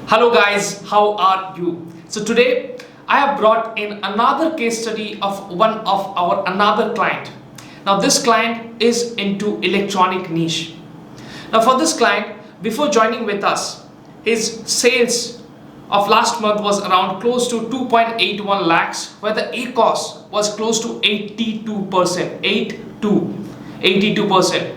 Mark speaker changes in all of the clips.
Speaker 1: Hello guys, how are you? So today I have brought in another case study of one of our another client. Now this client is into electronic niche. Now for this client, before joining with us, his sales of last month was around close to 2.81 lakhs, where the ACOS was close to 82%. 82%.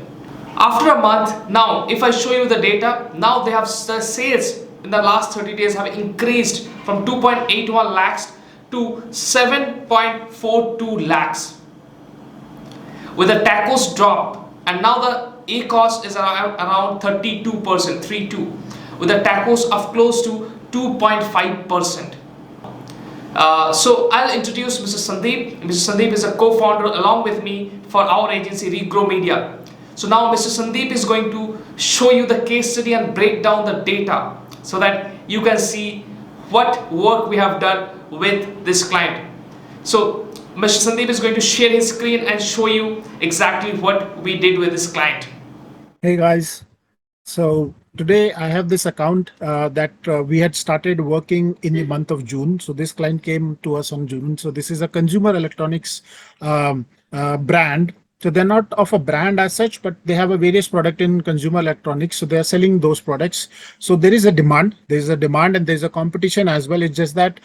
Speaker 1: After a month, now if I show you the data, now they have the sales in the last 30 days have increased from 2.81 lakhs to 7.42 lakhs with a TACOS drop, and now the ACOS is around 32%, 32, with a TACOS of close to 2.5%. So I'll introduce Mr. Sandeep. Mr. Sandeep is a co-founder along with me for our agency Regrow Media. So now Mr. Sandeep is going to show you the case study and break down the data so that you can see what work we have done with this client. So Mr. Sandeep is going to share his screen and show you exactly what we did with this client.
Speaker 2: Hey guys, so today I have this account that we had started working in the month of June. So this client came to us on June. So this is a consumer electronics brand. So they're not of a brand as such, but they have a various product in consumer electronics. So they're selling those products. So there is a demand, and there's a competition as well. It's just that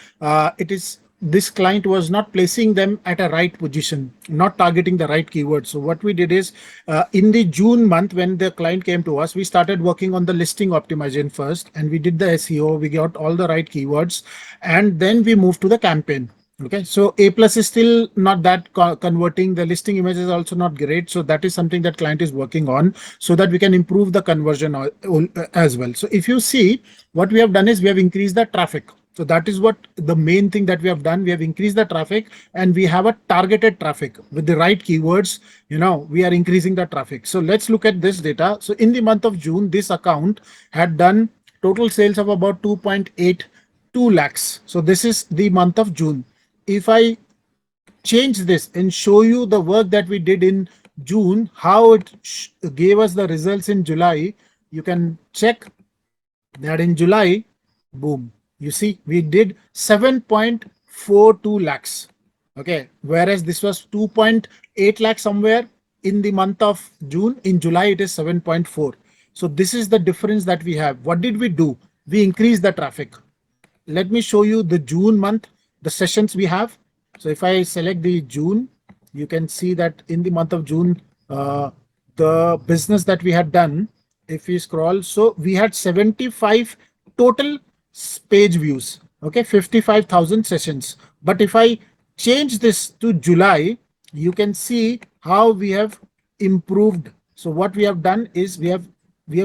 Speaker 2: this client was not placing them at a right position, not targeting the right keywords. So what we did is in the June month, when the client came to us, we started working on the listing optimization first, and we did the SEO, we got all the right keywords, and then we moved to the campaign. Okay, so A plus is still not that converting. The listing image is also not great. So that is something that client is working on so that we can improve the conversion as well. So if you see, what we have done is we have increased the traffic. So that is what the main thing that we have done. We have increased the traffic, and we have a targeted traffic with the right keywords. We are increasing the traffic. So let's look at this data. So in the month of June, this account had done total sales of about 2.82 lakhs. So this is the month of June. If I change this and show you the work that we did in June, how it gave us the results in July, you can check that in July, boom, you see, we did 7.42 lakhs. Okay, whereas this was 2.8 lakhs somewhere in the month of June. In July, it is 7.4. So this is the difference that we have. What did we do? We increased the traffic. Let me show you the June month, the sessions we have. So if I select the June, you can see that in the month of June, the business that we had done, if we scroll, so we had 75 total page views. Okay, 55,000 sessions. But if I change this to July, you can see how we have improved. So what we have done is we have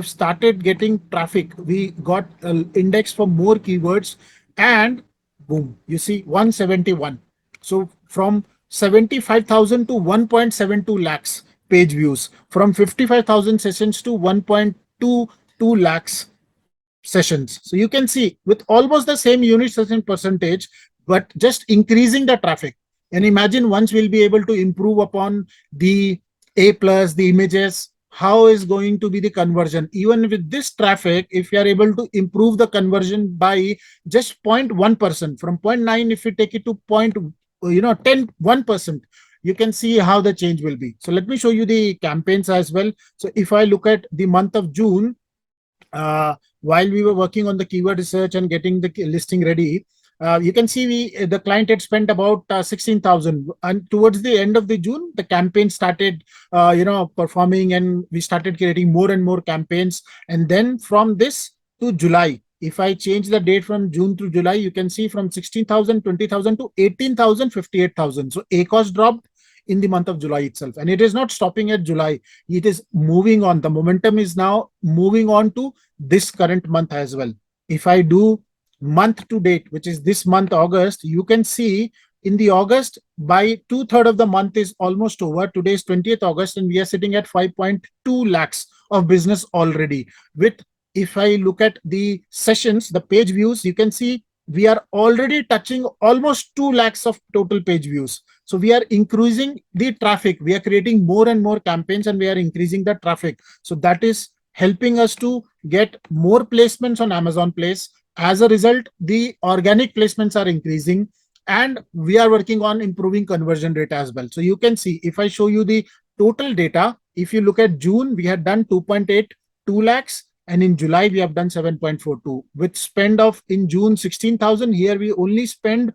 Speaker 2: started getting traffic. We got index for more keywords, and boom, you see 171. So from 75,000 to 1.72 lakhs page views, from 55,000 sessions to 1.22 lakhs sessions. So you can see with almost the same unit session percentage, but just increasing the traffic. And imagine once we'll be able to improve upon the A plus, the images, how is going to be the conversion. Even with this traffic, if you are able to improve the conversion by just 0.1%, from 0.9, if you take it to 1%, you can see how the change will be. So let me show you the campaigns as well. So if I look at the month of June, while we were working on the keyword research and getting the listing ready, you can see the client had spent about 16,000, and towards the end of the June, the campaign started, performing, and we started creating more and more campaigns. And then from this to July, if I change the date from June to July, you can see from 16,000, 20,000 to 18,000, 58,000. So ACOS dropped in the month of July itself, and it is not stopping at July. It is moving on. The momentum is now moving on to this current month as well. If I do month to date, which is this month, August, you can see in the August, by 2/3 of the month is almost over. Today is 20th August, and we are sitting at 5.2 lakhs of business already. If I look at the sessions, the page views, you can see we are already touching almost 2 lakhs of total page views. So we are increasing the traffic. We are creating more and more campaigns, and we are increasing the traffic. So that is helping us to get more placements on Amazon Place as a result, the organic placements are increasing, and we are working on improving conversion rate as well. So you can see, if I show you the total data, if you look at June, we had done 2.82 lakhs, and in July we have done 7.42 with spend of in June 16,000. Here we only spend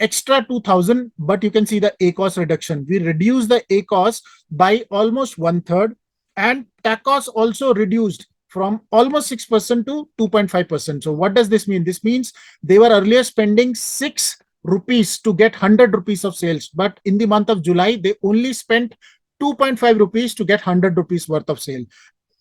Speaker 2: extra 2,000, but you can see the ACOS reduction. We reduce the ACOS by almost one third, and TACOS also reduced from almost 6% to 2.5%. So what does this mean? This means they were earlier spending 6 rupees to get 100 rupees of sales, but in the month of July they only spent 2.5 rupees to get 100 rupees worth of sale.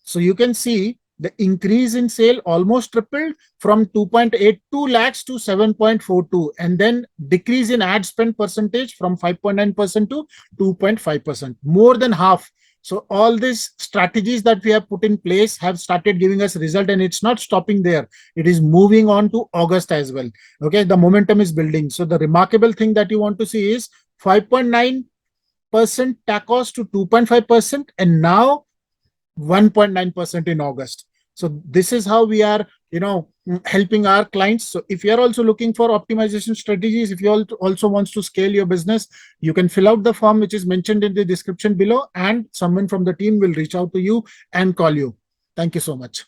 Speaker 2: So you can see the increase in sale almost tripled from 2.82 lakhs to 7.42, and then decrease in ad spend percentage from 5.9% to 2.5%, more than half. So all these strategies that we have put in place have started giving us result, and it's not stopping there. It is moving on to August as well. Okay, the momentum is building. So the remarkable thing that you want to see is 5.9% TACOS to 2.5%, and now 1.9% in August. So this is how we are, helping our clients. So if you are also looking for optimization strategies, if you also wants to scale your business, you can fill out the form which is mentioned in the description below, and someone from the team will reach out to you and call you. Thank you so much.